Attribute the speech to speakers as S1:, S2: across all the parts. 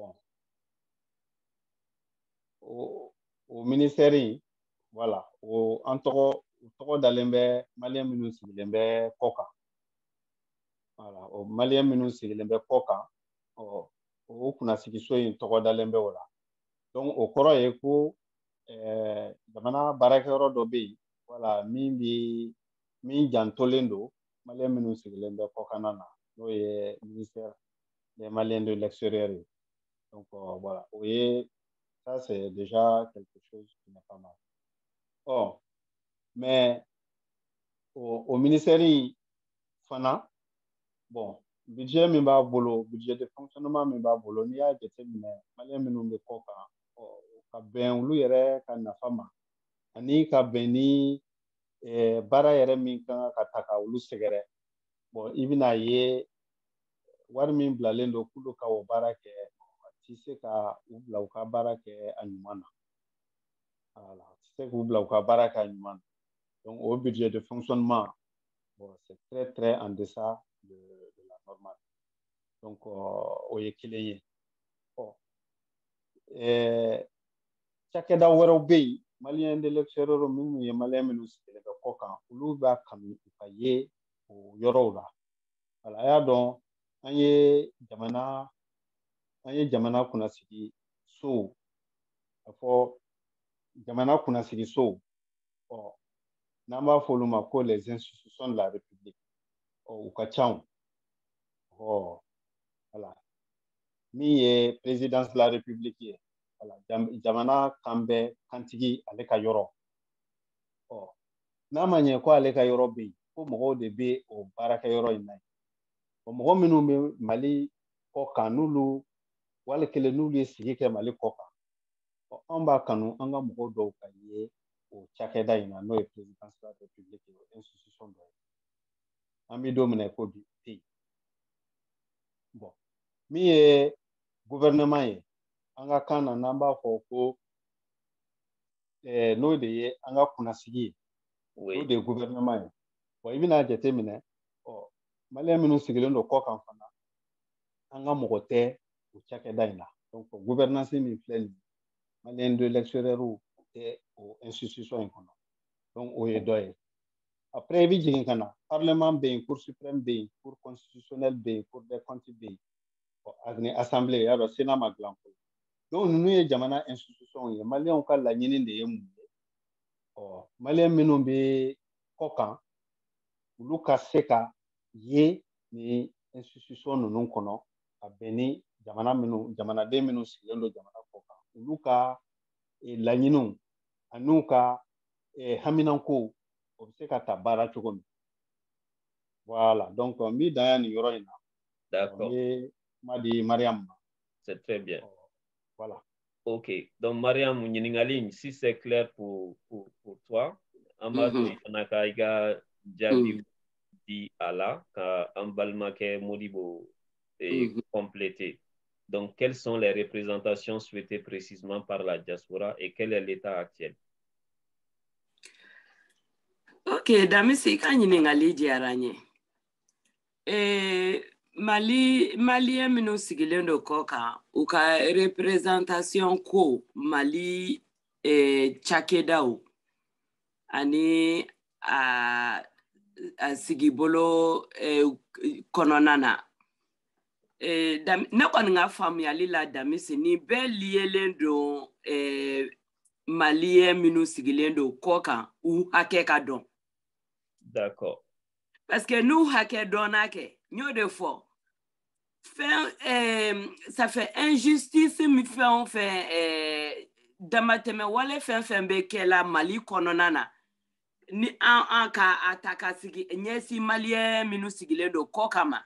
S1: bon au ministère in voilà an tɔgɔ dalen bɛ maliyɛn minnu sigilen bɛ kɔ kan voilà o maliyɛn minnu sigilen bɛ kɔ kan o kunnasigiso in tɔgɔ dalen bɛ o la donc o kɔrɔ ye ko jamana baarakɛyɔrɔ dɔ bɛ yen voilà min jantolen don maliyɛn minnu sigilen bɛ kɔkanna na n'o ye ministère des Maliens de l'extérieur ye donc voilà o ye ça c'est déjà quelque chose qui n'est pas mal mais au ministère in fana bon budget min b'a bolo budget de fonctionnement min b'a bolo n'i y'a jateminɛ maliyɛn minnu bɛ kɔ kan ka bɛn olu yɛrɛ ka nafa ma ani ka bɛn ni baara yɛrɛ min kan ka ta ka olu sɛgɛrɛ bon i bɛna ye wari min bilalen don k'olu ka o baara kɛ a tɛ se ka u bila u ka baara kɛ a ɲuman na voilà a tɛ se k'u bila u ka baara kɛ a ɲuman na donc au budget de fonctionnement bon c'est très très en deçà de la normale donc o ye kelen ye cakɛda wɛrɛw bɛ yen maliyɛn de l'extérieur minnu ye maliyɛn minnu sigilen bɛ kɔ kan olu b'a kanu u ka ye o yɔrɔw la voilà a y'a dɔn an ye jamana kunnasigi sow a fɔ jamana kunnasigi sow n'an b'a fɔ olu ma ko les institutions de la république u ka ca voilà min ye présidence de la république ye voilà jamana kan bɛ kantigi ale ka yɔrɔ n'a ma ɲɛ ko ale ka yɔrɔ bɛ yen ko mɔgɔw de bɛ o baarakɛyɔrɔ in na yen mɔgɔ minnu bɛ mali kɔ kan n'olu wali kelen n'olu ye sigi kɛ mali kɔ kan an b'a kanu an ka mɔgɔw dɔw ka ye o cakɛda in na n'o ye présidence de la république ye institution dɔ ye an bɛ don min na ko bi tɛ yen bon min ye gouvernement ye an ka kan na n'an b'a fɔ ko n'o de ye an ka kunnasigi ye n'o de ye gouvernement ye bon i bɛna jateminɛ maliyɛn minnu sigilen don kɔ kan fana an ka mɔgɔ tɛ o cakɛda in na donc gouvernance min filɛ nin ye maliyɛn de l'extérieur tɛ o institution in kɔnɔ donc o ye dɔ ye après i bɛ jigin ka na parlement bɛ yen cour suprême bɛ yen cour constitutionnelle bɛ yen cour des comptes bɛ yen ani assemblée y'a dɔn sénat ma dilan fɔlɔ donc ninnu ye jamana institution ye maliyɛnw ka laɲini de ye mun ye maliyɛn minnu bɛ kɔ kan olu ka se ka ye ni institution ninnu kɔnɔ ka bɛn ni jamanaden minnu sigilen don jamana kɔ kan olu ka laɲiniw an'u ka haminankow o bɛ se ka ta baara cogo min voilà donc n b'i dan yan nin yɔrɔ in na
S2: d'accord
S1: Madi Mariam.
S2: C'est très bien.
S1: Voilà.
S2: Ok. Donc, Mariam, si c'est clair pour toi, Amadou Anakaiga Djabi dit Allah, Ambalmake Modibo est complété. Donc, quelles sont les représentations souhaitées précisément par la diaspora et quel est l'état actuel?
S3: Ok, Damisi Kanyiningali Diaranye. Malien minnu sigilen do kɔ kan u ka représentation ko Mali cakɛdaw ani a sigibolo kɔnɔna na ne kɔni ka faamuyali la Damisi ni bɛɛ liyelen don Malien minnu sigilen do kɔ kan u hakɛ ka dɔn.
S2: D'accord.
S3: Parce que nous hakɛ dɔnna kɛ n'o de fɔ ça fait injustice mi fɛn o fɛn damatɛmɛ wale fɛn bɛ kɛla Mali kɔnɔna na ni an ka ta ka sigi ɲɛsi Malien minnu sigilen don kɔ kama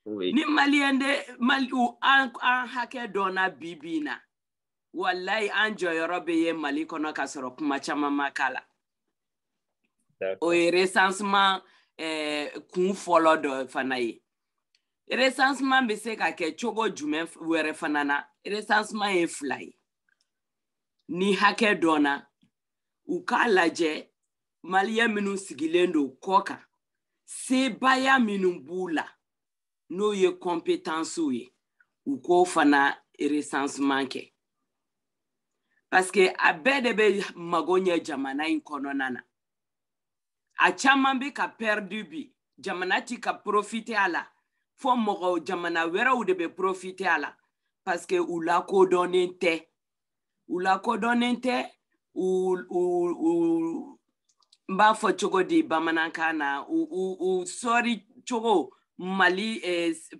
S3: ni Malien de Mali an hakɛ dɔnna bi na wallahi an jɔyɔrɔ bɛ ye Mali kɔnɔ ka sɔrɔ kuma caman ma kala o ye recensement kun fɔlɔ dɔ fana ye recensement bɛ se ka kɛ cogo jumɛn wɛrɛ fana na recensement ye 2 ye ni hakɛ dɔnna u k'a lajɛ Malien minnu sigilen don kɔ kan sebaya minnu b'u la n'o ye compétence ye u ko fana recensement kɛ parce que a bɛɛ de bɛ mago ɲɛ jamana in kɔnɔna na a caman bɛ ka perdu bi jamana ti ka profiter a la fo mɔgɔ jamana wɛrɛw de bɛ profiter a la parce que u lakodɔnnen tɛ n b'a fɔ cogo di bamanankan na u sɔri cogo Mali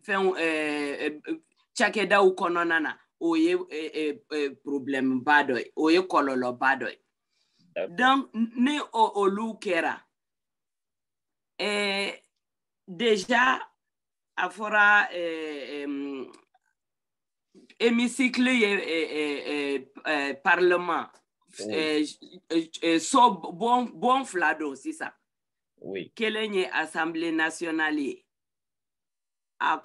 S3: fɛn cakɛdaw kɔnɔna na o ye problème ba dɔ ye o ye kɔlɔlɔ ba dɔ ye donc ni olu kɛra déjà a fɔra hémicycle ye parlement so bon fila don sisan kelen ye assemblée nationale ye a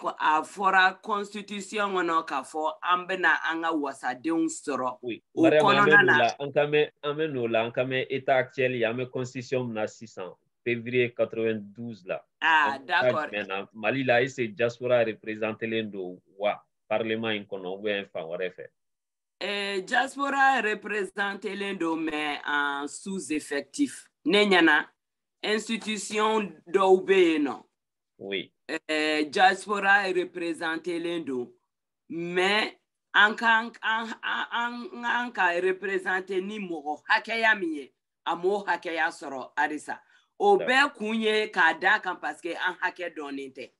S3: fɔra constitution kɔnɔ k'a fɔ an bɛna an ka wasadenw sɔrɔ o kɔnɔna na
S2: an bɛ n'o la an ka mɛn état actuel ye an bɛ constitution min na sisan février 92 la
S3: d'accord
S2: Mali la est-ce que diaspora représentelen don wa parlement in kɔnɔ ou bien fan wɛrɛ fɛ
S3: diaspora représentelen don mais en sous-effectif ne ɲɛna institution dɔw bɛ yen nɔ
S2: oui
S3: diaspora représentelen don mais an ka représenter ni mɔgɔ hakɛya min ye a m'o hakɛya sɔrɔ arisa o bɛɛ kun ye k'a d'a kan parce que an hakɛ dɔnnen tɛ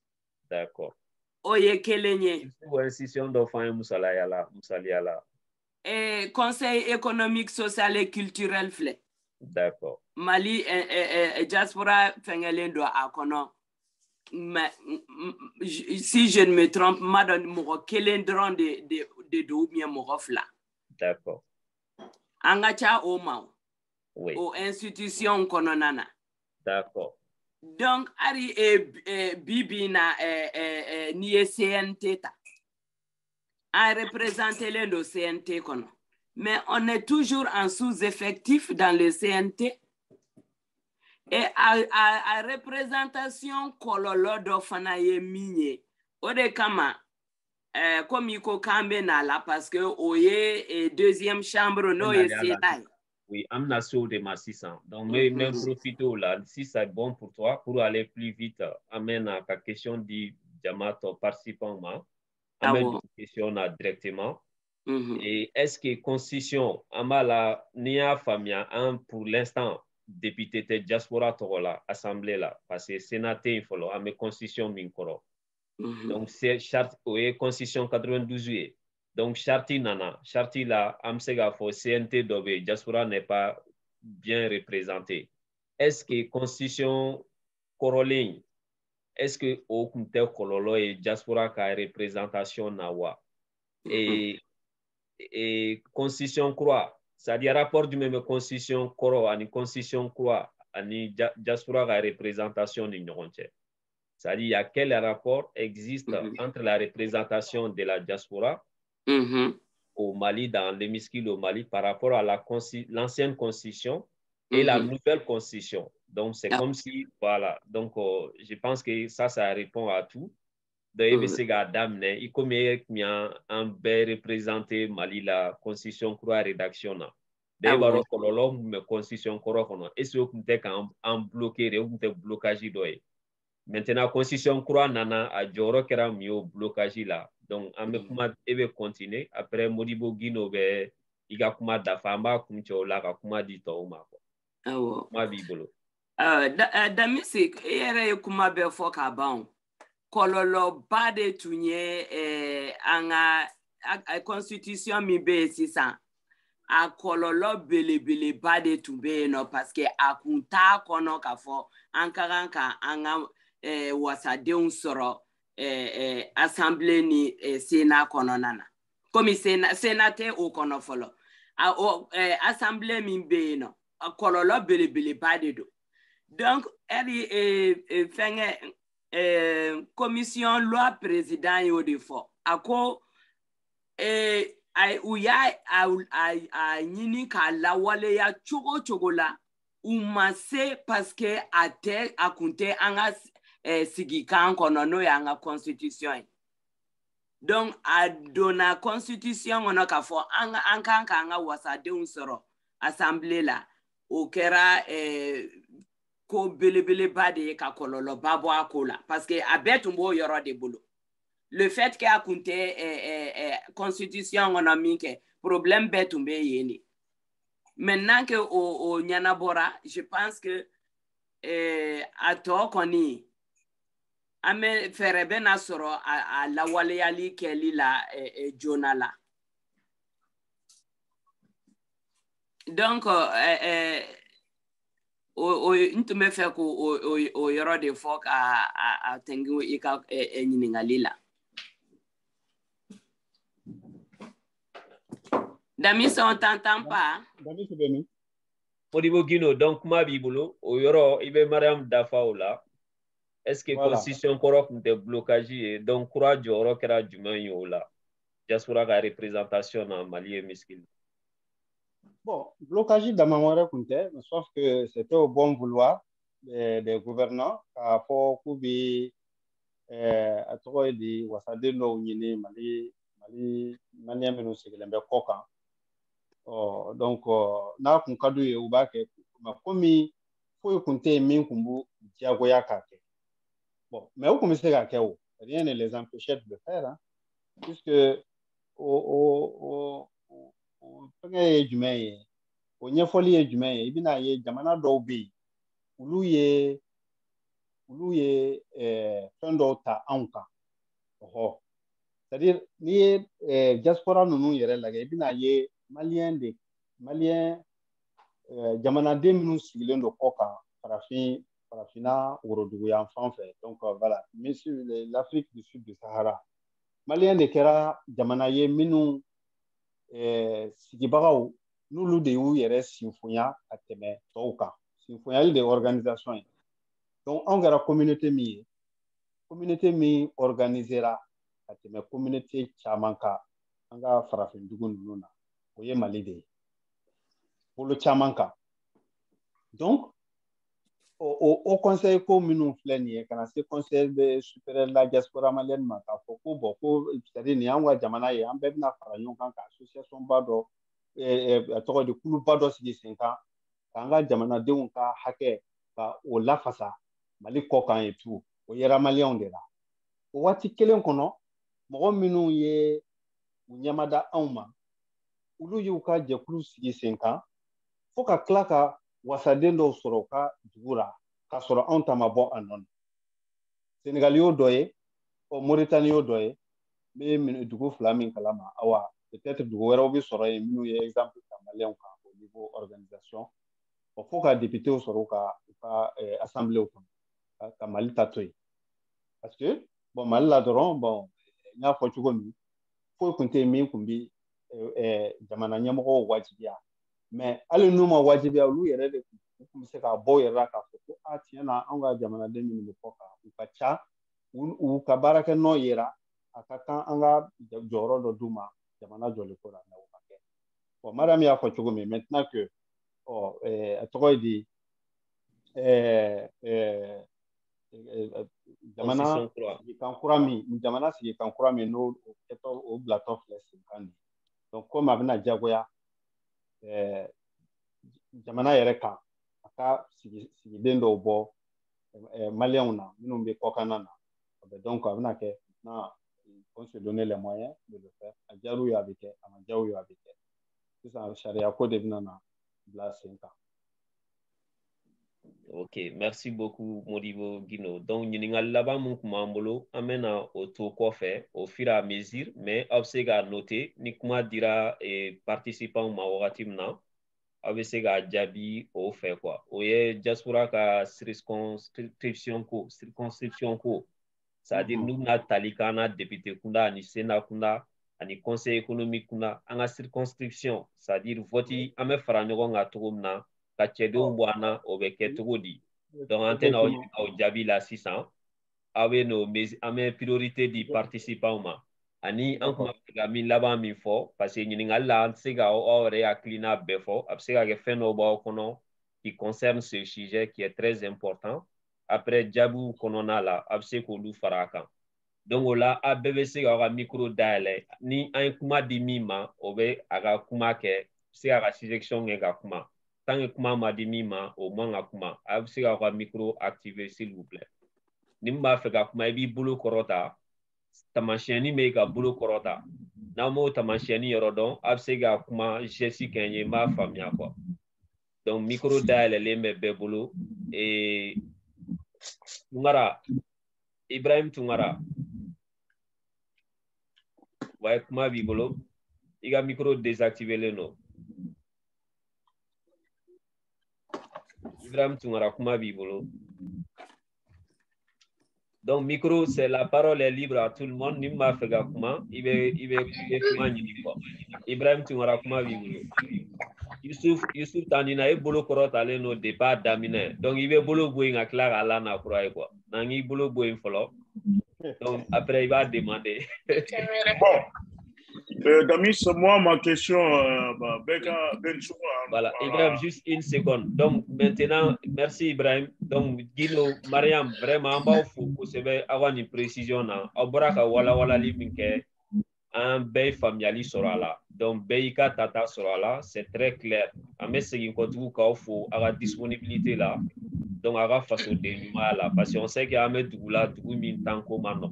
S2: d'accord
S3: o ye kelen ye
S2: institution dɔ fɔ an ye misaliya la
S3: conseil économique social et culturel filɛ
S2: d'accord
S3: Mali diaspora fɛngɛlen don a kɔnɔ mais si je ne me trompe ma dɔn mɔgɔ kelen dɔrɔn de don ou bien mɔgɔ fila
S2: d'accord
S3: an ka ca o ma
S2: oui
S3: o institution kɔnɔna na
S2: d'accord
S3: donc ari bibi na ni ye CNT ta an représentelen do CNT kɔnɔ mais on est toujours en sous-effectif dans le CNT et a représentation kɔlɔlɔ dɔ fana ye min ye o de kama comme i ko k'an bɛ na la parce que o ye deuxième chambre n'o ye Sénat ye
S2: oui an bɛna se o de ma sisan donc n bɛ profiter o la si c'est bon pour toi pour aller plus vite an bɛna ka question di jama tɔ participants ma an bɛ don question na directement et est-ce que constitution an b'a la n'i y'a faamuya an pour l'instant député tɛ diaspora tɔgɔ la assemblée la parce que Sénat tɛ yen fɔlɔ an bɛ constitution min kɔrɔ donc c'est charte o ye constitution 92 ye donc charte nana charte la an bɛ se k'a fɔ CNT dɔ bɛ yen diaspora n'est pas bien représenté est-ce que constitution kɔrɔlen est-ce que o tun tɛ kɔlɔlɔ ye diaspora ka représentation na wa et constitution kura c'est-à-dire rapport jumɛn bɛ constitution kɔrɔ ani constitution kura ani diaspora ka représentation ni ɲɔgɔn cɛ c'est-à-dire il y a quel rapport existe entre la représentation de la diaspora au Mali, dans l'hémicycle au Mali, par rapport à l'ancienne constitution et la nouvelle constitution. Donc, c'est comme si, voilà. Donc, je pense que ça répond à tout. Donc, il y a des il comme il y a un bel représenté Mali, la constitution croix rédaction. D'ailleurs, la constitution croix, est-ce que vous êtes en bloqué, ou vous êtes blocage d'oeil? Maintenant, constitution croix nana a joro kera mio blocage là. Donc, on peut continuer. Après, Modibo Guino be iga kuma dafa amba kumcho la ka kuma di to uma ko.
S3: Awo.
S2: Ma bibolo.
S3: Da music ere kuma be fo ka ban. Kololo ba de tunye anga a constitution mi be sisan. A kololo bele ba de tube no parce que a kunta kono ka fo ankaranka anga wasadenw sɔrɔ assemblée ni Sénat kɔnɔna na comme Sénat tɛ o kɔnɔ fɔlɔ assemblée min bɛ yen nɔ kɔlɔlɔ belebeleba de don donc fɛngɛ commission loi président y'o de fɔ a ko u y'a ɲini k'a lawaleya cogo la u ma se parce que a kun tɛ an ka sigikan kɔnɔ n'o y'an ka constitution ye Donc a donna constitution on ka fɔ an kan ka an ka wasadenw sɔrɔ assemblée la o kɛra ko belebeleba de ye ka kɔlɔlɔba bɔ a ko la parce que a bɛɛ tun b'o yɔrɔ de bolo. Le fait que a kun tɛ constitution kɔnɔ min kɛ problème bɛɛ tun bɛ yen de. Maintenant que o ɲɛnabɔra, je pense que a tɔ kɔni an bɛ fɛɛrɛ bɛ na sɔrɔ a lawaleyali kɛli la joona la. Donc n tun bɛ fɛ k'o yɔrɔ de fɔ ka tɛngu i ka ɲininkali la. Damis, on t'entend pas.
S1: Damis, c'est Damis.
S2: Modibo Guino, donc kuma b'i bolo o yɔrɔ i bɛ Mariam dafa o la. Est-ce que constitution kɔrɔ tun tɛ blocage ye donc kura jɔyɔrɔ kɛra jumɛn ye o la diaspora ka représentation na Mali ye miskili.
S1: Bon, blocage dama wɛrɛ tun tɛ, sauf que c'était au bon vouloir des gouvernants k'a fɔ k'u bɛ a tɔgɔ ye di wasaden dɔw ɲini Mali maliyɛn minnu sigilen bɛ kɔ kan. Donc n'a kun ka d'u ye u b'a kɛ, komi foyi kun tɛ yen min kun b'u diyagoya k'a kɛ. Bon, mais u kun bɛ se k'a kɛ o, rien ne les empêchait de le faire, hein, puisque fɛngɛ ye jumɛn ye, o ɲɛfɔli ye jumɛn ye, i bɛna ye jamana dɔw bɛ yen olu ye fɛn dɔw ta anw kan. C'est-à-dire n'i ye diaspora ninnu yɛrɛ lajɛ i bɛna ye jamanaden minnu sigilen don kɔ kan farafinna worodugu yan fan fɛ. Donc voilà, l'Afrique du Sud du Sahara, maliyɛn de kɛra jamana ye minnu sigibagaw n'olu de y'u yɛrɛ sinfonya ka tɛmɛ tɔw kan. Sinfonyali de organisation ye. Donc anw kɛra communauté min ye, communauté min organisera ka tɛmɛ communauté caman kan an ka farafin dugu ninnu na, o ye Mali de ye, bolo caman kan. Donc o conseil ko minnu filɛ nin ye, kana se conseil supérieur de la diaspora malienne ma k'a fɔ ko bon ko c'est-à-dire nin y'anw ka jamana ye, an bɛɛ bɛna fara ɲɔgɔn kan ka association ba dɔ a tɔgɔ di kuluba dɔ sigi sen kan k'an ka jamanadenw ka hakɛ ka o lafasa Mali kɔ kan ye tu, o yera maliyɛnw de la. O waati kelen kɔnɔ mɔgɔ minnu ye u ɲɛmada anw ma, olu y'u ka jɛkulu sigi sen kan fo ka tila ka wasaden dɔw sɔrɔ u ka dugu la k'a sɔrɔ anw ta ma bɔ a nɔ na. Senegali y'o dɔ ye, Mauritanie y'o dɔ ye, n bɛ dugu fila min kalama, awa peut-être dugu wɛrɛw bɛ sɔrɔ yen minnu ye exemple ta maliyɛnw kan au niveau organisation, fo ka députéw sɔrɔ u ka assembléw kɔnɔ ka Mali ta to yen. Parce que bon Mali la dɔrɔn bon n y'a fɔ cogo min, foyi kun tɛ yen min kun bɛ jamana ɲɛmɔgɔw wajibiya, mais hali n'u ma wajibiya olu yɛrɛ de kun bɛ se k'a bɔ u yɛrɛ la k'a fɔ ko tiɲɛ na anw ka jamanaden minnu bɛ kɔ kan u ka ca, u ka baarakɛ nɔ yera, a ka kan an ka jɔyɔrɔ dɔ d'u ma jamana jɔliko la, mais o ma kɛ. Bon Mariam y'a fɔ cogo min, maintenant que a tɔgɔ ye di jamana sigikan kura min n'o kɛtɔ o bilatɔ filɛ sen kan de. Donc komi a bɛna diyagoya jamana yɛrɛ kan a ka sigiden dɔw bɔ maliyɛnw na minnu bɛ kɔkanna na. Donc a bɛna kɛ on se donner les moyens de le faire. A diyar'u ye a bɛ kɛ, a ma diya u ye a bɛ kɛ. Sisan sariya ko de bɛna na bila sen kan.
S2: Ok, merci beaucoup Modibo Guino. Donc ɲininkali laban mun kun b'an bolo an bɛna o to kɔfɛ au fur et à mesure, mais aw bɛ se k'a noter ni kuma dira participants ma wagati min na aw bɛ se k'a jaabi o fɛ quoi. O ye diaspora ka circonscription ko, c'est-à-dire n'u bɛna tali k'an na député kunda ani sénat kunda ani conseil économique kunda, an ka circonscription, c'est-à-dire vote an bɛ fara ɲɔgɔn kan cogo min na ka cɛdenw bɔ an na, o bɛ kɛ cogo di? Donc an tɛna o jaabi la sisan, aw bɛ an bɛ priorité di participants ma, ani an kuma fɛ ka min laban min fɔ, parce que ɲininkali la an tɛ se ka aw yɛrɛ hakilina bɛɛ fɔ, a bɛ se ka kɛ fɛn dɔw b'aw kɔnɔ qui concerne ce sujet qui est très important. Après jaabiw kɔnɔna la, a bɛ se k'olu fara a kan. Donc là a BBC aura micro dale ni un kuma di mima obe aga kuma ke si aga sélection nga kuma tant que kuma ma di mima au moins kuma a si aura micro activé s'il vous plaît nimba fe ga kuma bi bulu korota tamasheni me ga bulu korota na mo tamasheni yorodon a si ga kuma jesi kenye ma famia quoi donc micro dale le me be bulu et Tungara Ibrahim Tungara ouais kuma bi bulu il a micro désactivé le no Ibrahim Tungara kuma bi bulu. Donc micro c'est la parole est libre à tout le monde nimba fega kuma ibe kuma nyini quoi Ibrahim Tungara kuma bi bulu. Yusuf Tandina e bolo korota le no débat damine donc il be bolo boy nga clara ala na croire quoi nangi bolo boy folo donc après il va demander
S4: bon Damis, moi ma question
S2: voilà Ibrahim juste une seconde donc maintenant merci Ibrahim donc Guido Mariam vraiment ba fou ko sebe avoir une précision na obraka wala li minke un bay familiali sera là donc bayika tata sera là c'est très clair mais ce qui continue quand faut avoir disponibilité là donc à la façon de là parce qu'on sait qu'il y a un doula tout min tant comme non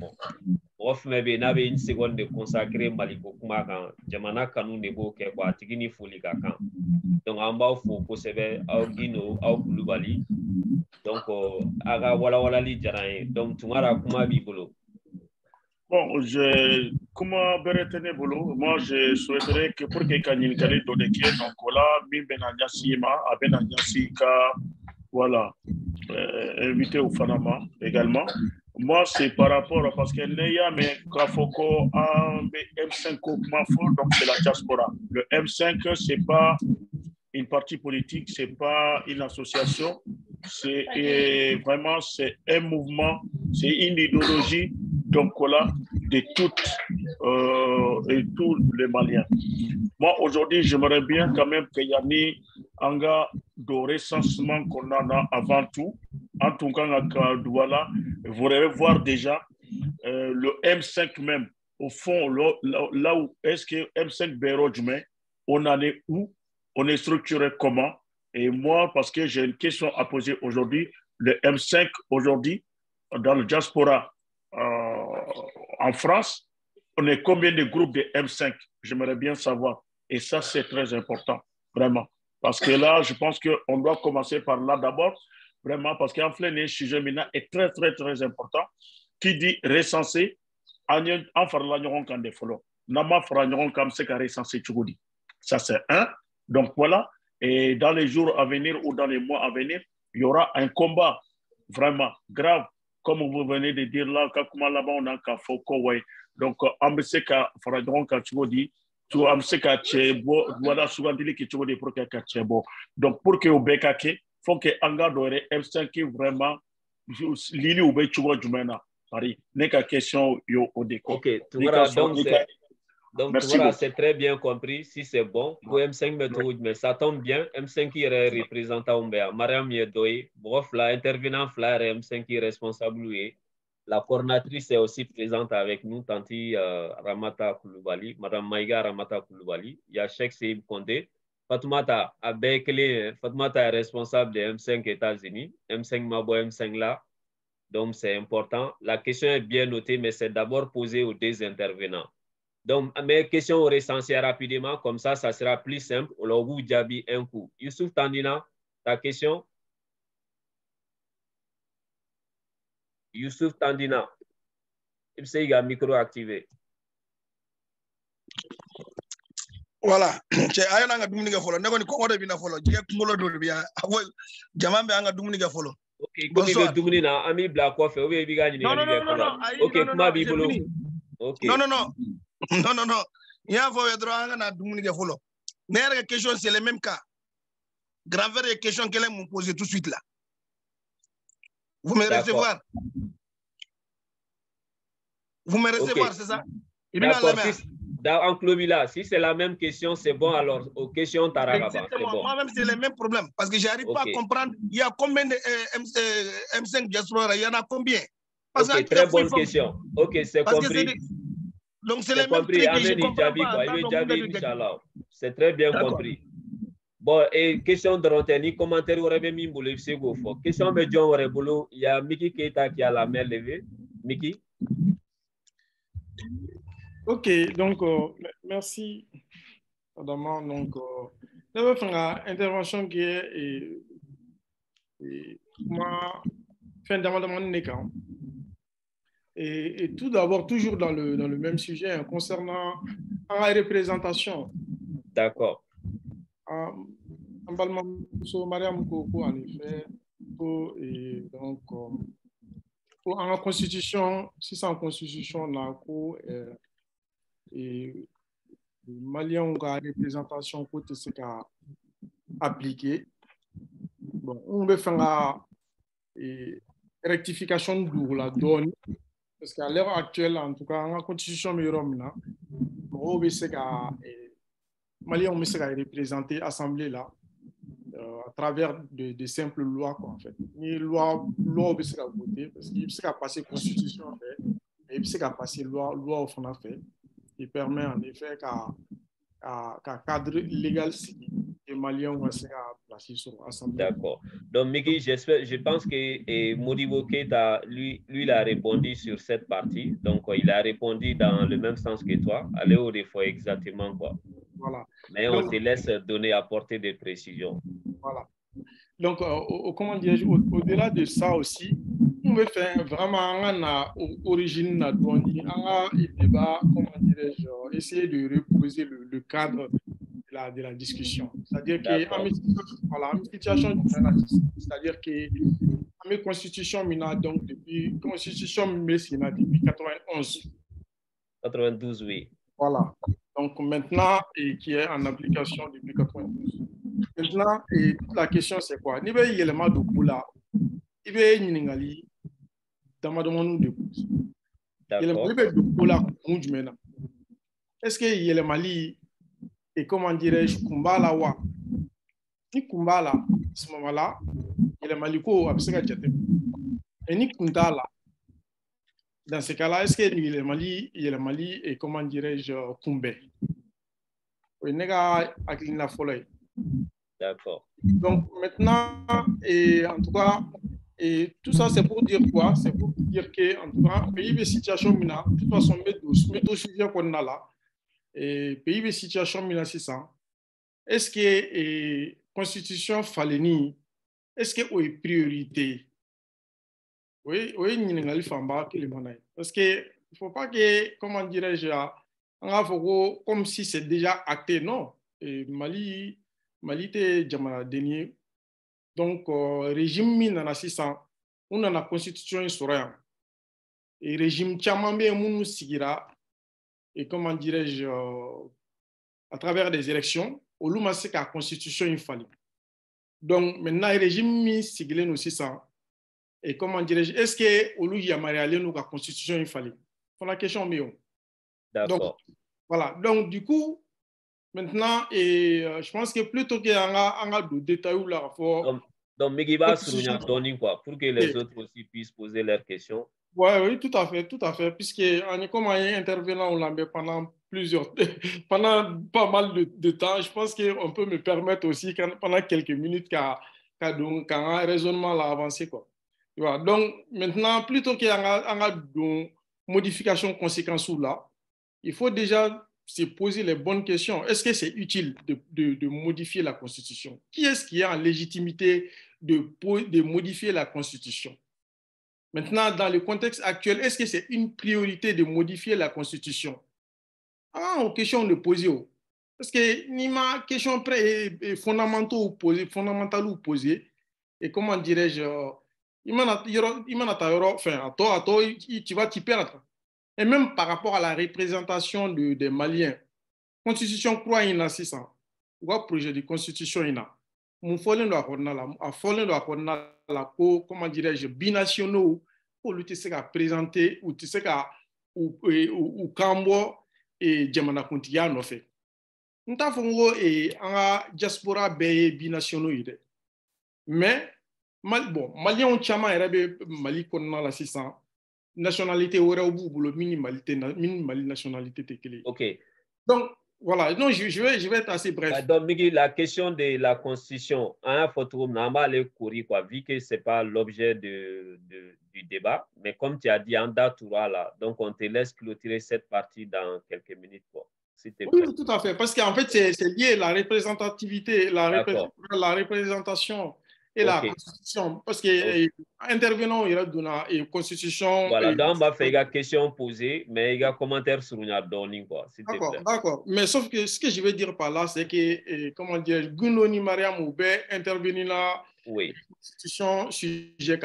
S2: off mais bien avait une seconde de consacrer maliko kuma kan jamana kanu ne bo ke quoi tigini foli ka kan donc en bas faut posséder au Guino au Koulibaly donc aga wala li jaraye donc tumara kuma bibolo.
S4: Bon, comment Beretene Bolo, moi je souhaiterais que pour que Kanyin Kali Dodeke, donc voilà, Bimbenanya Sima, Abenanya Sika, voilà, invité au Fanama également. Moi, c'est par rapport à parce que Neya, mais Kafoko, M5 Mafo, donc c'est la diaspora. Le M5, c'est pas une partie politique, c'est pas une association, c'est vraiment c'est un mouvement, c'est une idéologie. Donc voilà, de toutes et tous les Maliens. Moi, aujourd'hui, j'aimerais bien quand même qu'il y ait un gars de recensement qu'on en a avant tout. En tout cas, voilà, vous allez voir déjà le M5 même, au fond, là où est-ce que M5 Bérodjumé, on en est où? On est structuré comment? Et moi, parce que j'ai une question à poser aujourd'hui, le M5 aujourd'hui, dans le diaspora, en France, on est combien de groupes de M5? J'aimerais bien savoir. Et ça, c'est très important, vraiment. Parce que là, je pense qu'on doit commencer par là d'abord, vraiment, parce qu'en fait, le sujet maintenant est très, très, très important. Qui dit recenser, en farlanyon kan de folo. Nama farlanyon kam se ka recenser tchoudi. Ça, c'est un. Donc, voilà. Et dans les jours à venir ou dans les mois à venir, il y aura un combat vraiment grave. Comme vous venez de dire là, là-bas, on a un Foko, donc, Ambeseka, Faradron, Kachodi, tu Ambeseka, Chebo, voilà, souvent dit que tu veux des proquets Chebo. Donc, pour que au Bekake, il faut que Anga Dore, M5 qui vraiment, Lili ou Bechuwa Jumena, Paris, n'est qu'à question, yo, au déco.
S2: Ok, tu vois, donc tu vois, c'est très bien compris, si c'est bon, pour M5 méthode, mais ça tombe bien, M5 qui est représentant Ombea, Mariam Yedoy, bref, l'intervenant Flair M5 qui est responsable, lui, la coordinatrice est aussi présente avec nous, Tanti Ramata Koulibaly, Madame Maïga Ramata Koulibaly, il y a Cheikh Seib Kondé, Fatoumata Abekele, Fatoumata est responsable de M5 États-Unis, M5 Mabo, M5 là, donc c'est important. La question est bien notée, mais c'est d'abord posée aux deux intervenants. Donc, mes questions auraient recensées rapidement, comme ça sera plus simple. On leur vous Djabi un coup. Youssouf Tandina, ta question? Youssouf Tandina, il sait qu'il y a un micro activé.
S5: Voilà. C'est un peu de follow. N'est-ce pas qu'on a follow? J'ai cumulé de bien. Jamam be anga dumuni ga follow.
S2: Ok, comme il veut dumuni na ami black coffee. Oui, il gagne.
S5: Non.
S2: Ok, comment bibolo? Ok.
S5: Non. Il y a un droit à dumuni ga follow. Mais la question c'est le même cas. Graveur les questions qu'elle m'ont posé tout de suite là. Vous me recevoir. Vous me recevoir, c'est ça?
S2: En Clobila, si c'est la même question, c'est bon alors. Aux questions Tararaba, c'est bon.
S5: Moi-même, c'est le même problème parce que je n'arrive pas à comprendre. Il y a combien de M5 diaspora? Il y en a combien?
S2: Ok, très bonne question. Ok, c'est compris.
S5: Donc, c'est les mêmes trucs que je comprends pas.
S2: C'est très bien compris. Bon, et question de Ronteni, commentaire aurait bien mis pour le second fois. Question de John Orebolo, il y a Miki Keita qui a la main levée. Miki?
S6: Ok, donc, merci, Adama. Donc, je vais faire une intervention qui est moi, fin d'amendement nécessaire. Et tout d'abord, toujours dans le même sujet, hein, concernant la représentation.
S2: D'accord.
S6: En parlant de Mariam Koko, en effet, donc, en la constitution, si c'est en constitution, et les Maliens ont une représentation côté ce qu'a appliqué. Bon, on veut faire une rectification de la donne. Parce qu'à l'heure actuelle, en tout cas, la constitution de Rome, on veut Maliens ont représenté l'Assemblée là, à travers de simples lois, quoi, en fait. Ni loi, on veut voter, parce qu'il peut passer la constitution, en fait, et il peut passer loi au fond, en fait, qui permet en effet qu'un cadre légal les Maliens vont se placer sur l'Assemblée.
S2: D'accord. Donc, Miki, je pense que Modibo Keita, lui, il a répondu sur cette partie. Donc, il a répondu dans le même sens que toi. Allez au défaut exactement quoi.
S6: Voilà.
S2: Mais on te laisse apporter des précisions.
S6: Voilà. Donc, comment dire, au-delà de ça aussi, on veut faire vraiment une origine de débat, comment dirais-je, essayer de reposer le cadre de la discussion. C'est-à-dire qu'en situation, c'est-à-dire que la constitution donc depuis constitution depuis 91.
S2: 92, oui.
S6: Voilà. Donc maintenant, et qui est en application depuis 92. Maintenant, et la question c'est quoi? Il y a élément de Boula, il y a une ningali, dans ma demande de cause. Il y a de Boula, est-ce qu'il y a le Mali et comment dirais-je, Kumbala wa? Ni Kumbala, à ce moment-là, il y a le Maliko, et ni Kuntala. Dans ce cas-là, est-ce qu'il y a le Mali et comment dirais-je, Kumbe? Oui, nega aklina folay.
S2: D'accord.
S6: Donc maintenant, et en tout cas, et tout ça c'est pour dire quoi? C'est pour dire que en tout cas, pays de situation mina, de toute façon, méthode sujet qu'on a là, et pays de situation mina 600. Est-ce que la constitution fallait est-ce que est priorité? Oui, parce que il faut pas que, comment dirais-je, comme si c'est déjà acté, non. Et Mali était Jamana dernier. Donc, régime mina 600, on a la constitution souriant. Et régime Tchamambé Mounou Sigira, et comment dirais-je, à travers des élections, au Luma c'est la constitution il fallait. Donc, maintenant, le régime Sigilé nous 600. Et comment dirais-je, est-ce que au lieu de nous la constitution il fallait? C'est la question, mais
S2: d'accord.
S6: Donc, voilà. Donc, du coup, maintenant, et je pense que plutôt qu'il y a un détail là,
S2: donc, Megiba Sounia Tony, quoi, pour que les autres aussi puissent poser leurs questions.
S6: Oui, tout à fait, puisque on est comme un intervenant au Lambé pendant pas mal de temps. Je pense qu'on peut me permettre aussi, pendant quelques minutes, qu'un raisonnement l'a avancé, quoi. Voilà. Donc, maintenant, plutôt qu'il y a une modification conséquence là, il faut déjà se poser les bonnes questions. Est-ce que c'est utile de modifier la Constitution? Qui est-ce qui a en légitimité de modifier la Constitution? Maintenant, dans le contexte actuel, est-ce que c'est une priorité de modifier la Constitution? Aux questions de poser. Parce que ni ma question fondamentale ou posée, et comment dirais-je, tu vas t'y perdre. Et même par rapport à la représentation des Maliens, Constitution croit in a 600. Ou un projet de Constitution in a. Mon follen doit la comment dirais-je, binationaux, pour lutter ce qu'a présenté, ou tu sais qu'à ou Kambo et Djamana Kuntiya en fait. Nous avons et en diaspora binationaux. Mais, bon, Maliens ont chama Mali konna la 600. nationalité wɛrɛw b'u bolo min ni Mali nationalité tɛ kelen ye.
S2: Ok.
S6: Donc voilà, non, je vais être assez bref.
S2: Donc, Migui, la question de la constitution, hein, on va aller courir, quoi, vu que ce n'est pas l'objet du débat. Mais comme tu as dit, en date, là, donc on te laisse clôturer cette partie dans quelques minutes, quoi.
S6: Oui, tout à fait. Parce qu'en fait, c'est lié la représentativité, la représentation et la constitution. Parce que intervenant, il y a une constitution.
S2: Voilà, donc on va faire une question posée, mais il y a un commentaire sur une donning, quoi, s'il te plaît.
S6: D'accord. Mais sauf que ce que je veux dire par là, c'est que, comment dire, Gunoni Mariam Oubé intervenir dans la constitution sujet.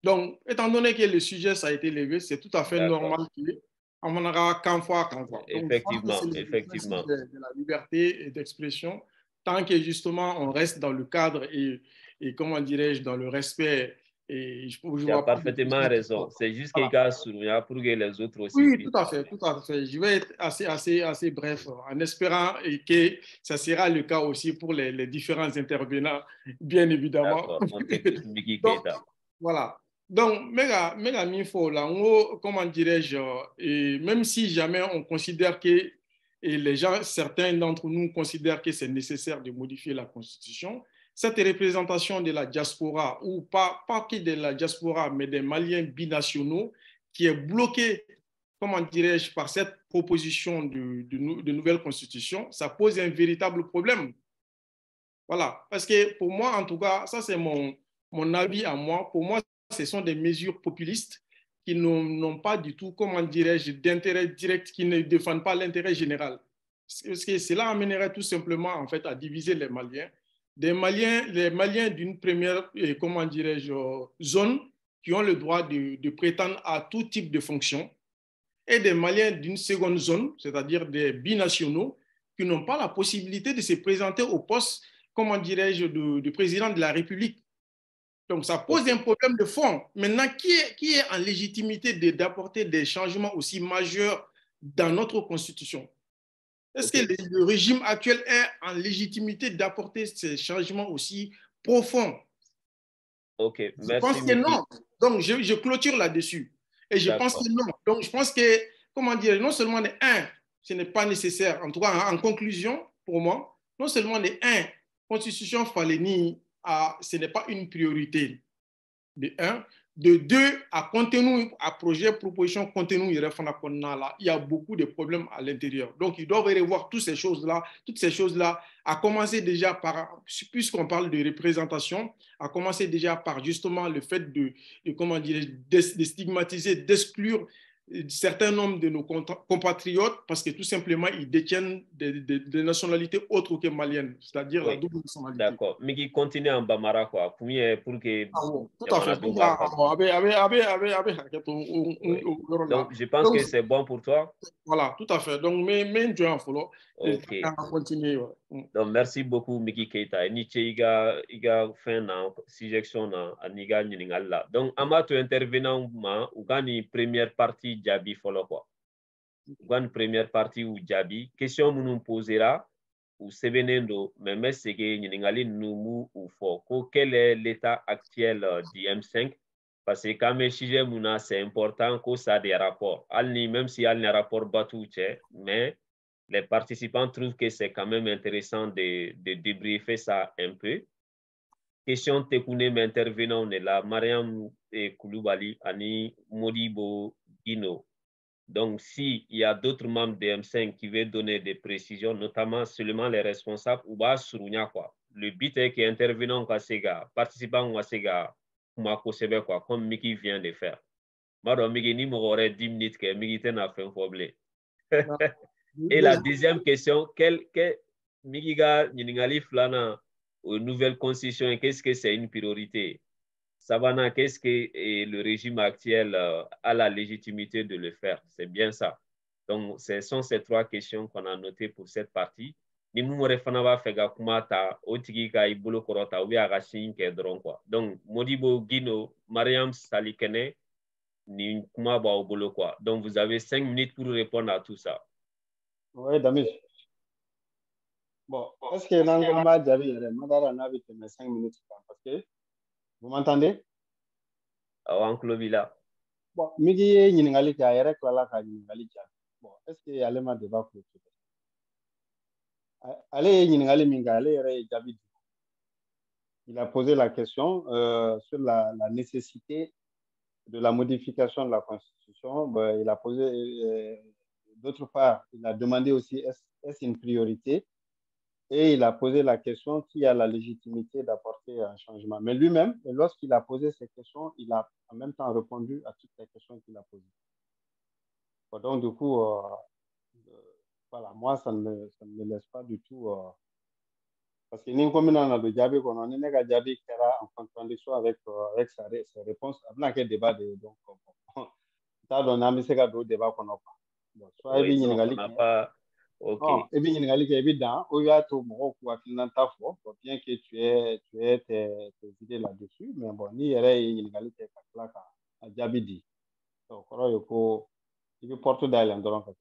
S6: Donc, étant donné que le sujet, ça a été levé, c'est tout à fait normal qu'il on aura qu'un fois.
S2: Effectivement, effectivement.
S6: De la liberté d'expression, tant que justement on reste dans le cadre et comment dirais-je, dans le respect.
S2: Tu as parfaitement raison. C'est juste qu'il y a souligné pour que les autres aussi.
S6: Oui, tout à fait, tout à fait. Je vais être assez bref en espérant que ça sera le cas aussi pour les différents intervenants, bien évidemment.
S2: Donc,
S6: voilà. Donc, méga minfo là, comment dirais-je, même si jamais on considère que les gens, certains d'entre nous considèrent que c'est nécessaire de modifier la Constitution, cette représentation de la diaspora, ou pas que de la diaspora, mais des Maliens binationaux, qui est bloquée, comment dirais-je, par cette proposition de nouvelle Constitution, ça pose un véritable problème. Voilà, parce que pour moi, en tout cas, ça c'est mon avis à moi, pour moi, ce sont des mesures populistes qui n'ont pas du tout, comment dirais-je, d'intérêt direct, qui ne défendent pas l'intérêt général. Parce que cela amènerait tout simplement en fait, à diviser les Maliens. Les Maliens d'une première, comment dirais-je, zone qui ont le droit de prétendre à tout type de fonction, et des Maliens d'une seconde zone, c'est-à-dire des binationaux, qui n'ont pas la possibilité de se présenter au poste, comment dirais-je, de président de la République. Donc, ça pose un problème de fond. Maintenant, qui est en légitimité d'apporter des changements aussi majeurs dans notre Constitution? Est-ce que le régime actuel est en légitimité d'apporter ces changements aussi profonds?
S2: Ok, merci.
S6: Je pense que non. Donc, je clôture là-dessus. Et je pense que non. Donc, je pense que, comment dire, non seulement ce n'est pas nécessaire, en tout cas, en conclusion, pour moi, non seulement Constitution Faleni, ce n'est pas une priorité, de un. De deux, à contenu, à projet, proposition, contenu, il y a beaucoup de problèmes à l'intérieur. Donc, ils doivent revoir toutes ces choses-là, à commencer déjà par, puisqu'on parle de représentation, à commencer déjà par justement le fait de comment dire, de stigmatiser, d'exclure certains nombres de nos compatriotes parce que tout simplement, ils détiennent des nationalités autres que maliennes, c'est-à-dire la double nationalité.
S2: D'accord. Mais qui continue en Bamara, quoi, pour que...
S6: tout à fait. Donc,
S2: je pense que c'est bon pour toi.
S6: Voilà, tout à fait. Donc, mais je vais follow.
S2: Ok.
S6: Continuer.
S2: Donc, merci beaucoup, Miki Keita. Niche, iga fin na suggestion na aniga nyingala. Donc, amato intervenant ma ou gani première partie Jabi follow quoi. Gani première partie ou Jabi. Question nous posera ou sevenendo même sege nyingali numu ou fo. Quel est l'état actuel du M5? Parce que quand même sujet muna c'est important que ça a des rapports. Alni même si al ne rapport batu mais les participants trouvent que c'est quand même intéressant de débriefer ça un peu. Question Tekounem intervenant, on est là, Mariam Koulibaly, Ani Modibo Guino. Donc, s'il y a d'autres membres de M5 qui veulent donner des précisions, notamment seulement les responsables, ou bas Surunya quoi. Le but est qu'intervenant Kwasega, participant Kwasega, quoi, comme Miki vient de faire. Madame Miki, ni m'aurait 10 minutes que Miki n'a fait un problème. Et la deuxième question, Migiga Niningali Flana aux nouvelles constitutions, qu'est-ce que c'est une priorité? Savana, qu'est-ce que le régime actuel a la légitimité de le faire? C'est bien ça. Donc, ce sont ces trois questions qu'on a notées pour cette partie. Ni mumore fana va fega kumata otigi ka ibolo korota ou ya gashin ke dron quoi. Donc, Modibo Guino, Mariam Salikene, ni kuma ba obolo quoi. Donc, vous avez 5 minutes pour répondre à tout ça.
S1: Oui, Damis. Bon, est-ce que Nangolma Djabi, Madara Navi, 5 minutes parce que vous m'entendez?
S2: En Clovila.
S1: bon migi ye ɲininkali kɛ a yɛrɛ tilala ka ɲininkali jaabi bon est ce que ale ma débat clôturé ale ye ɲininkali min kɛ ale yɛrɛ ye jaabi di il a posé la question sur la nécessité de la modification de la Constitution. Ben, il a posé, d'autre part, il a demandé aussi est-ce une priorité, et il a posé la question qui a la légitimité d'apporter un changement. Mais lui-même, lorsqu'il a posé ces questions, il a en même temps répondu à toutes les questions qu'il a posées. Bon, donc, du coup, voilà, moi, ça ne me laisse pas du tout... parce que ni comme on a le diabète, on a un diabète qui est en contradiction avec ses réponses. On a un débat donc ça donne un débat qu'on n'a pas. Bon, soit
S2: oui, on n'a pas. Ok.
S1: Et bien il est évident, il y a tout bien que tu aies tes idées là-dessus, mais bon, ni il y a un diabète. Donc, il faut porter d'ailleurs dans le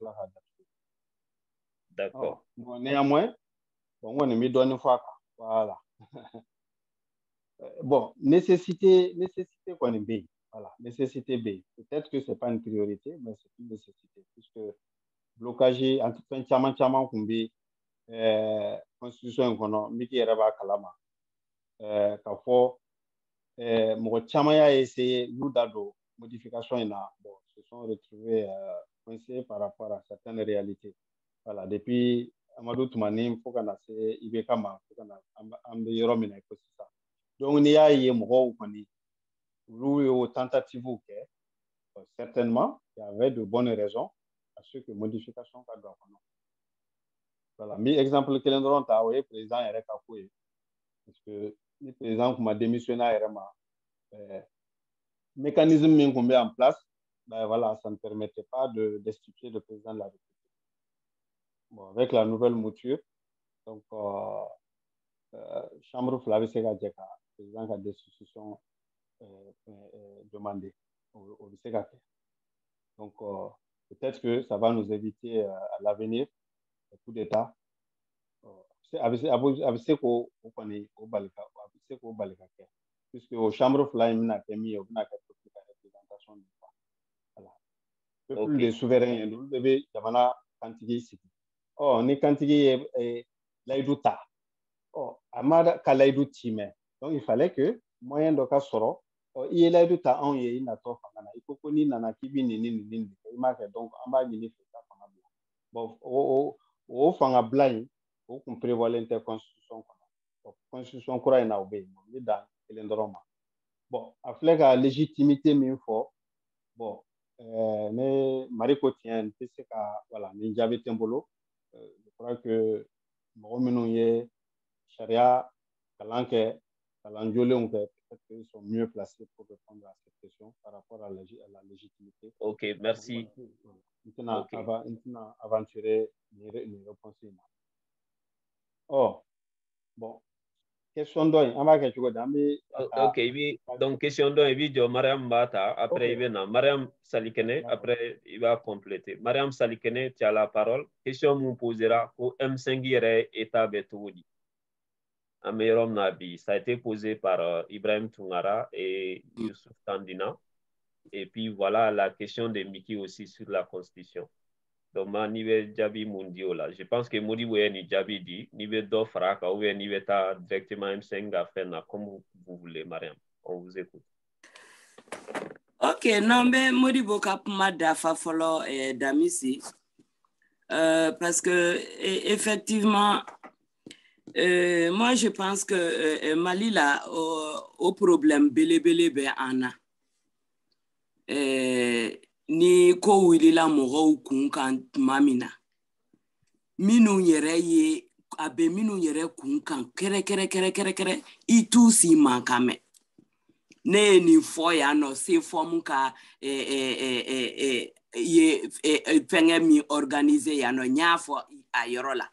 S2: d'accord.
S1: Bon, néanmoins. Bon, on est mis dans une fois. Voilà. Bon, nécessité qu'on est B. Voilà, nécessité B. Peut-être que ce n'est pas une priorité, mais c'est une nécessité. Puisque blocage, en tout cas, tchaman qu'on B, constitution économique, il y a kalama. Parfois, mon tchaman a essayé, nous, d'ado, modification, bon, se sont retrouvés coincés par rapport à certaines réalités. Voilà, depuis. Amadou Toumani, il faut qu'on ait Ibekama, il faut qu'on ait Yoromina, c'est ça. Donc, il y a eu une tentative, certainement, il y avait de bonnes raisons à ce que modification pas doit. Voilà, mais exemple que l'on a le président est recapoué. Parce que le président qui a démissionné, mécanisme qu'on met en place, ben voilà, ça ne permettait pas de destituer le président de la République. Bon, avec la nouvelle mouture, donc, Chambre Flavi Sega Djeka, président a des destitutions demandées au Sega. Donc, peut-être que ça va nous éviter à l'avenir un coup d'État. Puisque au Chambre Flavi, on a mis une représentation. Voilà. Le peuple des souverains, nous devons avoir quantité ici. Oh, ni kantigi laïdou ta. Oh, amada ka laïdou time. Donc il fallait que moyen de cas soro. Oh, il laïdou ta on ye ina to fangana. Il faut koni nana kibi ni. Il marque donc amba ni fait ça fangabla. Bon, o fangabla yi, o qu'on prévoit l'interconstitution. Constitution kura ina obé. Ni dans l'endroma. Bon, avec la légitimité min fort. Bon, mais Mariko tient, c'est voilà, ni j'avais tembolo. Je crois que Moromino Sharia, Kalanke, Kalanjole, peut-être qu'ils sont mieux placés pour répondre à cette question par rapport à la légitimité.
S2: Ok, merci.
S1: Maintenant, aventurer les réponses. Oh, bon. Question d'oeil, on va quelque chose.
S2: Ok, donc question d'oeil, vidéo, Mariam Bata, après il vient Mariam Salikene, après il va compléter. Mariam Salikene, tu as la parole. Question vous posera pour M5 État Betoudi. Amérom Nabi, ça a été posé par Ibrahim Tungara et Youssouf Tandina. Et puis voilà la question de Miki aussi sur la Constitution. Donc, je pense que Moudi ni Jabi dit, niveau d'offre, ou niveau directement M5 à faire, comme vous voulez, Mariam. On vous écoute.
S3: Ok, non, mais Moudi Bokapuma Dafa Folo et Damisi. Parce que, effectivement, moi, je pense que Mali, là, au problème, belé, Anna. Ni ko wilila mɔgɔw kun kan tuma min na minnu yɛrɛ ye a bɛ minnu yɛrɛ kun kan kɛrɛkɛrɛ i t'u si mankan mɛn ne ye nin fɔ yan nɔ se fɔmu ka ye fɛngɛ min organiser yan nɔ n y'a fɔ a yɔrɔ la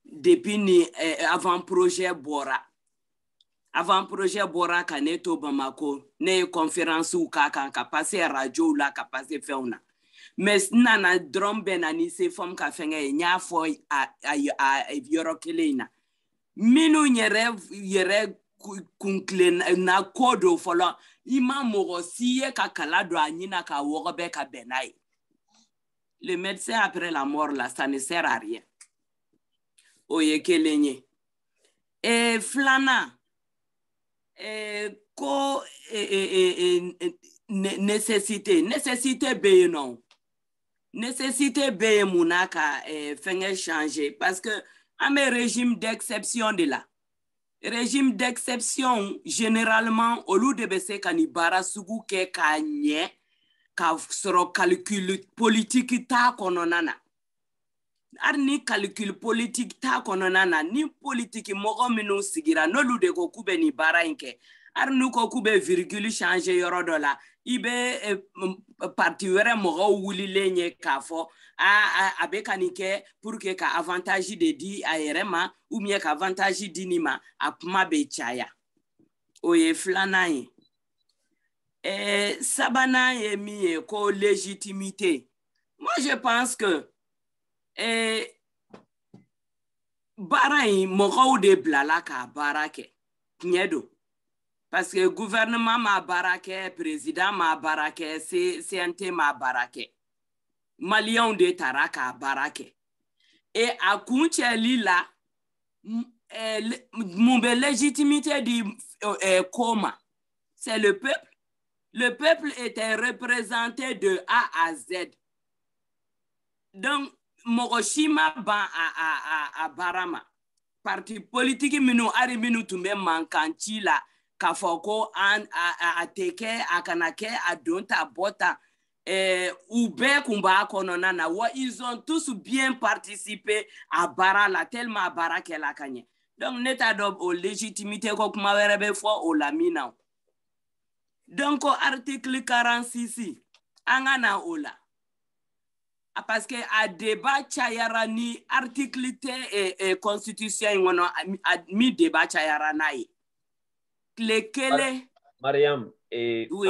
S3: depuis ni avant projet bɔra ka ne to Bamako ne ye conférence k'a kan ka passer radio la ka passer fɛnw na mais nana dɔrɔn bɛ na ni se fɔm ka fɛngɛ ye n y'a fɔ a yɔrɔ kelen in na minnu yɛrɛ kunkle na kodo folo ima moro siye ka kala do anyina ka wogobe ka benai. Le médecin après la mort là, ça ne sert à rien. Oye kelenye. Et flana ko nécessité be non. Nécessité be munaka fenge changer parce que un régime d'exception de là. Régime d'exception généralement au lieu de baisser kanibara sugu ke kanye ka soro calcul politique ta kononana. Arni calcul politique ta kononana ni politique mogo minu sigira no lu de ko kube ni bara inke. Arnu ko kube virgule changer yoro dola. Ibe parti were mogo wuli lenye kafo a be kanike pour que ka avantage de di aerema ou bien ka avantage dinima apma be chaya oye flana yi sabana ye mi ko légitimité. Moi je pense que barai mogo de blala ka barake nyedo. Parce que le gouvernement m'a baraké, le président m'a baraké, CNT m'a baraké. Malion de Taraka baraké. Et à Kuncheli là, mon légitimité dit comment? C'est le peuple. Le peuple était représenté de A à Z. Donc, Moroshima ban à Barama. Parti politique minu ari minu tumbe mankanchi la. Kafoko a teke a kanake a donta bota ube kumba kononana wa ils ont tous bien participé à bara la tellement bara qu'elle a gagné. Donc neta dob o légitimité ko kuma werebe fo o lamina. Donc article 46 angana ola. Parce que a débat chayara ni article et constitution ngono mi débat chayara nai.
S2: Mariam, et oui.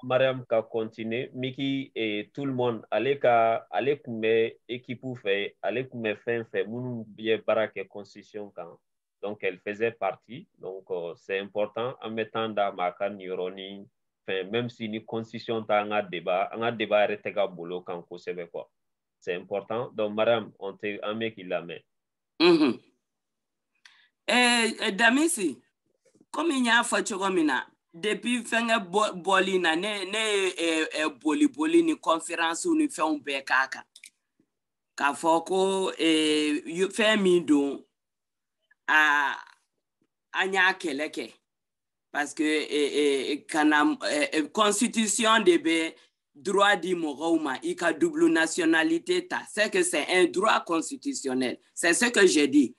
S2: Mariam ka continue, Miki et tout le monde, allez kume équipe fait, allez kume fait, mounou bien barake constitution quand. Donc elle faisait partie, donc c'est important en mettant dans ma canironi, même si ni constitution ta un débat arrêté ka boulot quand ko sebe quoi. C'est important. Donc Mariam, on te un mec il la met.
S3: Damisi. Comme il y a fait depuis fin boli na ne boli ni conférence ou ni fait un bekaka ka foko fait mi don a anya keleke parce que kana constitution de be droit di morauma i ka double nationalité ta c'est que c'est un droit constitutionnel, c'est ce que j'ai dit.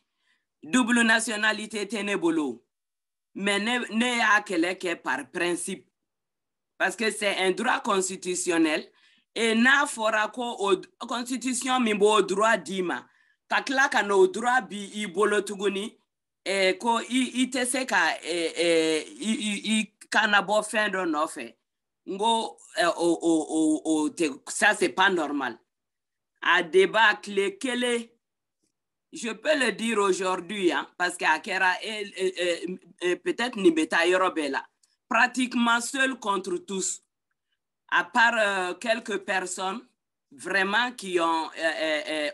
S3: Double nationalité tenebolo. Mais ne a que par principe. Parce que c'est un droit constitutionnel et na fora ko o constitution mi bo droit dima. Kakla ka no droit bi I bolo tuguni ko I te se ka I kana bo fin do no fe. Ngo ça c'est pas normal. A débat clé je peux le dire aujourd'hui, hein, parce qu'Akera peut-être Nibeta Yorobela, pratiquement seul contre tous, à part quelques personnes vraiment qui ont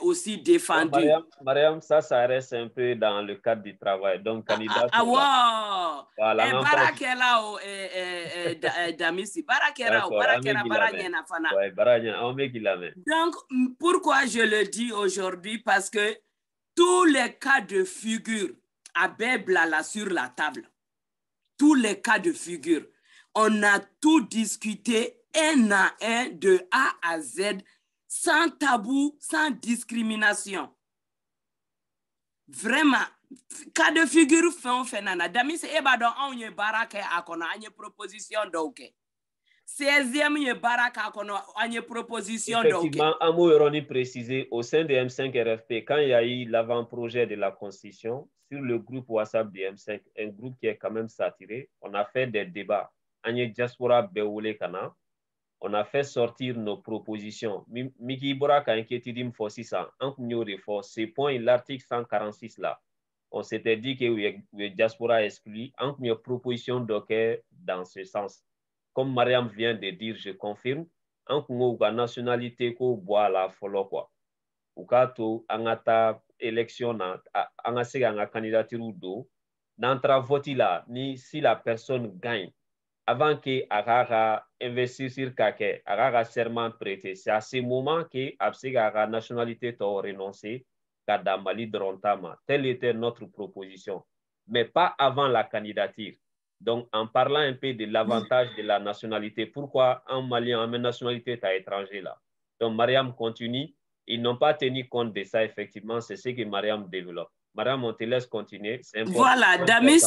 S3: aussi défendu.
S2: Mariam, ça reste un peu dans le cadre du travail. Donc, candidat.
S3: Wow! Barakela o Damisi. Barakela Baranyena Fana.
S2: Ouais, Baranyena, on met qui la met.
S3: Donc, pourquoi je le dis aujourd'hui? Parce que tous les cas de figure à Beblala sur la table, tous les cas de figure, on a tout discuté un à un de A à Z, sans tabou, sans discrimination. Vraiment, cas de figure fait nana. Dami se ebado on ye baraka akona anye proposition donc. 16e ye baraka akona anye proposition donc.
S2: Effectivement, Amo Yoroni précisé au sein de M5 RFP quand il y a eu l'avant-projet de la Constitution sur le groupe WhatsApp de M5, un groupe qui est quand même saturé, on a fait des débats. Anye diaspora beoule kana. On a fait sortir nos propositions. Miki Bora ka inquiétude fossi ça. En kunyo de force, ces points, l'article 146 là. on s'était dit que le diaspora exclu, en une proposition dans ce sens. Comme Mariam vient de dire, je confirme, en la nationalité ko boit la folo quoi. Ou kato angata élection anga candidature do n'entra vote là ni si la personne gagne avant que Araga investisse sur Kake, Araga serment prêté. C'est à ce moment que la nationalité a renoncé à Mali Drontama. Telle était notre proposition. Mais pas avant la candidature. Donc, en parlant un peu de l'avantage de la nationalité, pourquoi un Malien a une nationalité à étranger là? Donc, Mariam continue. Ils n'ont pas tenu compte de ça, effectivement. C'est ce que Mariam développe. Mariam, on te laisse continuer.
S3: Voilà, Damis.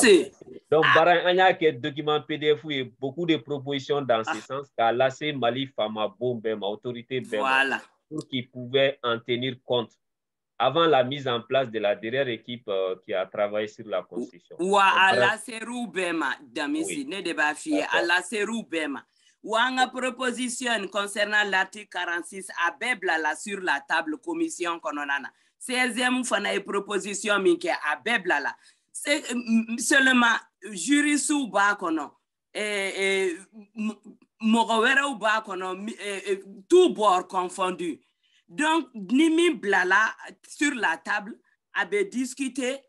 S2: Donc, il y a des documents PDF et beaucoup de propositions dans ce sens. Car là, c'est Mali, Fama, Bombe, autorité,
S3: voilà.
S2: Pour qu'ils pouvaient en tenir compte avant la mise en place de la dernière équipe qui a travaillé sur la Constitution.
S3: Ou à la Serou Bema, Damis, ne débat fier, à la Serou Bema. Ou une proposition concernant l'article 46 à Bebla là sur la table commission kononana. 16e fois une proposition minke à Bebla là. C'est seulement jury sous bakono Mogawera ou bakono tout bord confondu. Donc Nimi Blala sur la table avait discuté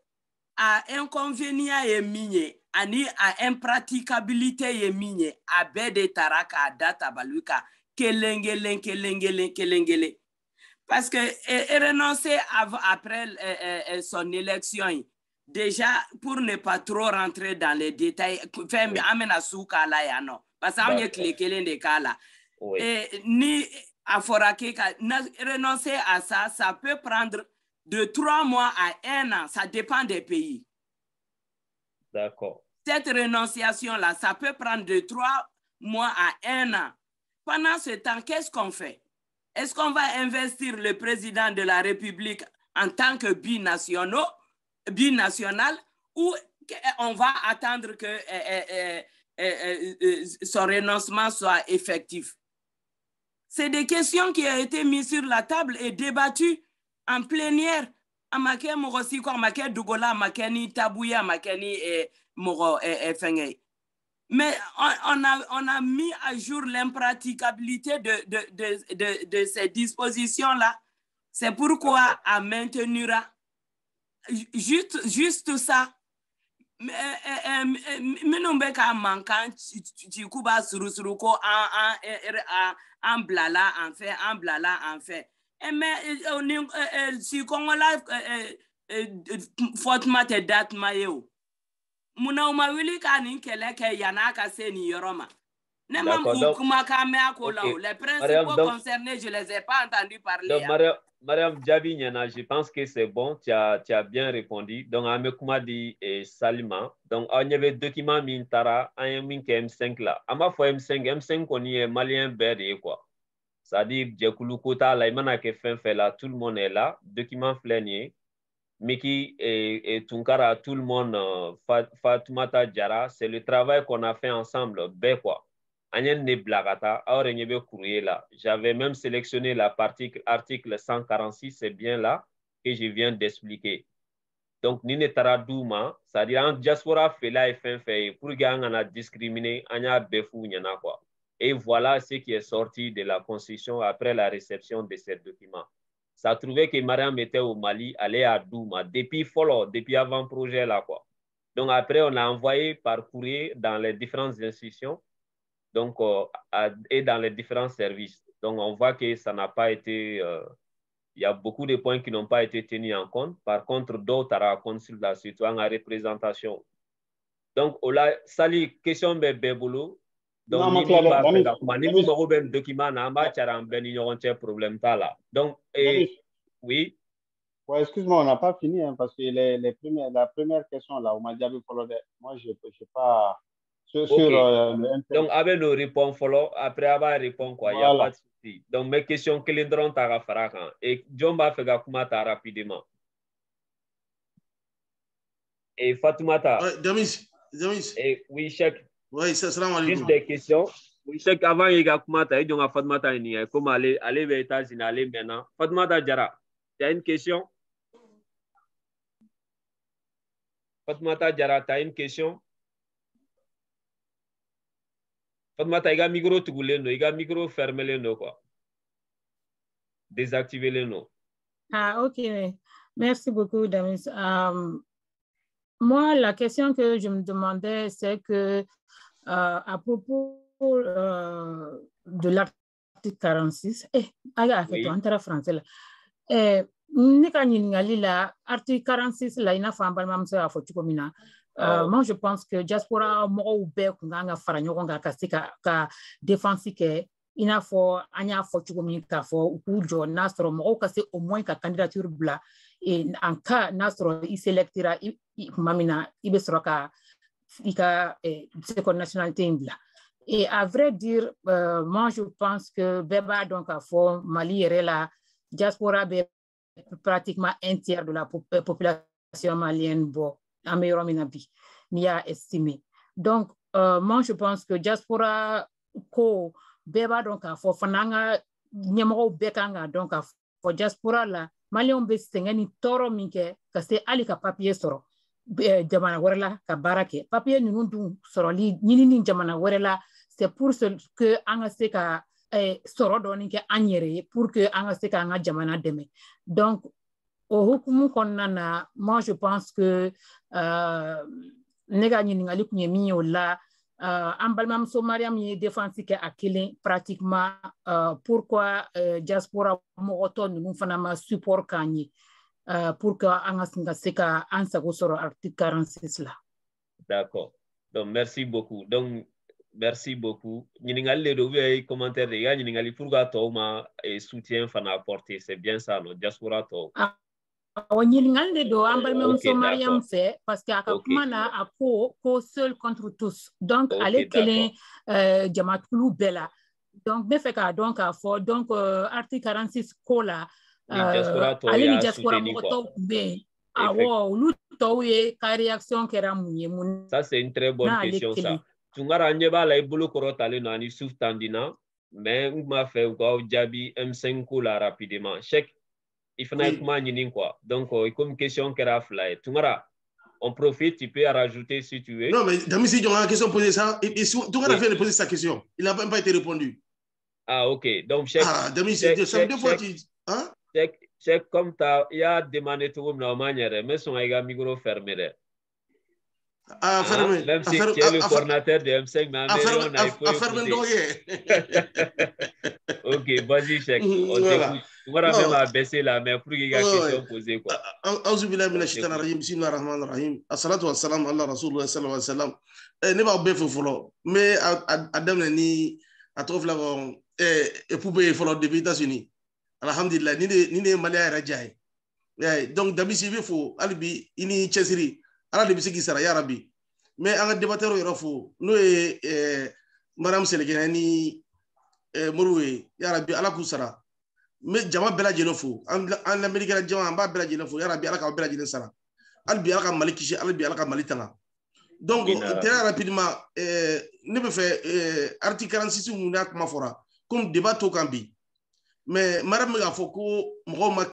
S3: à inconvénient et migné. Ani a impraticabilité ye minye a bede taraka data baluka kelengele parce que renoncer après son élection déjà pour ne pas trop rentrer dans les détails fait amena souka la ya non parce que on est cliqué de kala ni aforake renoncer à ça peut prendre de 3 mois à 1 an, ça dépend des pays.
S2: D'accord.
S3: Cette renonciation-là, ça peut prendre de 3 mois à 1 an. Pendant ce temps, qu'est-ce qu'on fait? Est-ce qu'on va investir le président de la République en tant que binational ou on va attendre que son renoncement soit effectif? C'est des questions qui ont été mises sur la table et débattues en plénière. Amake Morosi ko amake Dugola amake ni Tabouya amake ni Moro Fengé. Mais on a mis à jour l'impraticabilité de ces dispositions-là. C'est pourquoi à maintenir juste ça. Menombeka mankan tikuba surusuruko en blala en fait. Mais si Congola Fatma te date mayo. Muna umawili kani keleke yanaka seni yoroma. Ne mam ukuma kame akola. Les principaux concernés, je les ai pas entendus parler.
S2: Donc, Mariam Djabinyana, je pense que c'est bon, tu as bien répondu. Donc, Amekuma dit Salima. Donc, on y avait document Mintara, un M5 là. Ama fo M5 on y est malien berde quoi. C'est-à-dire, Djekoulou Kota, là, il a fait là, tout le monde est là, document flénier, Miki et Tunkara, tout le monde, Fatoumata Diara, c'est le travail qu'on a fait ensemble, quoi. J'avais même sélectionné l'article 146, c'est bien là que je viens d'expliquer. Donc, Nine Taradouma, c'est-à-dire, en diaspora fait là et fait, pour gagner, on a discriminé, on a befou, il y en a quoi. Et voilà ce qui est sorti de la Constitution après la réception de ces documents. Ça trouvait que Mariam était au Mali, allait à Douma, depuis avant-projet là, quoi. Donc après, on a envoyé par courrier dans les différentes institutions donc, et dans les différents services. Donc on voit que ça n'a pas été... il y a beaucoup de points qui n'ont pas été tenus en compte. Par contre, d'autres à la consultation, surtout en représentation. Donc, Sali, question de Bébolo. Donc, ni document problème là. Donc, oui.
S1: Ouais, excuse-moi, on n'a pas fini hein, parce que la première question là, on m'a dit moi je sais pas sur le
S2: donc avec le répond follow après avoir répond quoi, il n'y a pas de souci. Donc mes questions que les drone tara farakan et John va faire comment rapidement. Et Fatoumata.
S5: Damis.
S2: Et oui, chèque.
S5: Oui, salam alaikum.
S2: Juste des questions. Oui, chèque avant il y a Fatoumata et donc Fatoumata ni comment aller aux États-Unis aller maintenant. Fatoumata Diara, tu as une question? Fatmata Diarra, tu as une question? Fatmata, il y a micro il y a micro fermé quoi. Désactiver les noms.
S7: Ah, ok. Merci beaucoup, Damis. Moi, la question que je me demandais, c'est que à propos de l'article 46, français là. Article 46 là, il n'a moi, je pense que diaspora mɔgɔw bɛɛ kun kan ka fara ɲɔgɔn kan ka se ka défense kɛ i n'a fɔ an y'a fɔ cogo min k'a fɔ u k'u jɔ n'a sɔrɔ mɔgɔw ka se au moins ka candidature bila en cas n'a sɔrɔ i selectera tuma min na i bɛ sɔrɔ ka i ka nationalité in bila. Et à vrai dire, moi, je pense que bɛɛ b'a dɔn k'a fɔ Mali yɛrɛ la diaspora bɛ pratiquement un tiers de la population malienne bɔ. Ni a estimé. Donc, moi, je pense que diaspora ko beba donc a fo fananga nyamoro bekanga donc a fo diaspora la malion be sengani toro minke ka se ali ka papier soro jamana werela ka barake papier nunu dun soro li nyini jamana werela c'est pour ce que anga se ka soro doni ke anyere pour que anga se ka anga jamana deme. Donc au hukumu konnana, moi je pense que nega nyingali kunye miyo la ambalmam somariam ye défense ke akile pratiquement pourquoi diaspora moto nous fanama support kanyi pour que anga singa seka ansa go soro article 46 là.
S2: D'accord. Donc merci beaucoup. Donc merci beaucoup. Nyingali le dowe commentaire de ya nyingali pourquoi toma et soutien fana apporter, c'est bien ça le diaspora to.
S7: Parce qu'il y a un seul contre tous. Donc, allez que Jamatou Bella. Donc, donc, article 46 cola. Allez, les diaspora
S2: ça, c'est une très bonne question, ça. Tu m'as dit que les boulots corotales n'ont ni souffle tandina, mais on m'a fait Jabi M5 cola rapidement. Check. Il faut quoi. Donc, comme question qui est fly. On profite, tu peux rajouter si tu veux.
S5: Non, mais Damisi, on a une question posée ça. Toumara vient de poser sa question. Il n'a même pas été répondu.
S2: Ah, ok. Donc, check.
S5: Ah, Damisi, ça deux fois tu. Hein?
S2: Check comme il y a demandé tout le monde, mais son micro fermé.
S5: Ah, fermé.
S2: Même si tu es le coordinateur de M5, mais on a ok, vas-y, check. On t'écoute. On va même abaisser la main pour qu'il y ait une question posée.
S5: Auzubillahi minash shaitanir rajim. Bismillahir rahmanir rahim. Assalatu wassalamu ala rasulillah sallallahu alayhi wa sallam. Ne b'a bɛɛ fo fɔlɔ mais a daminɛ ni a tɔgɔ fila kɔ epube ye fɔlɔ depuis États-Unis. Alhamdulillah ni ne ye Malien yɛrɛ diya ye. Donc Damisi i bɛ fo hali bi i ni cɛsiri ala de bɛ se k'i sara ya rabi. Mais an ka débatteur yɛrɛ fo n'o ye Mariam Selekɛnɛ ni Moribo ye ya rabi ala k'u sara. Mais jama bɛɛ lajɛlen fo an lamɛnnikɛla jama an b'a bɛɛ lajɛlen fo ya rabi ala k'aw bɛɛ lajɛlen sara. Hali bi ala ka Mali kisi hali bi ala ka Mali tanga. Donc très rapidement ne bɛ fɛ article 46 mun n'a kuma fɔra comme débat t'o kan bi mais Mariam bɛ k'a fɔ ko mɔgɔw ma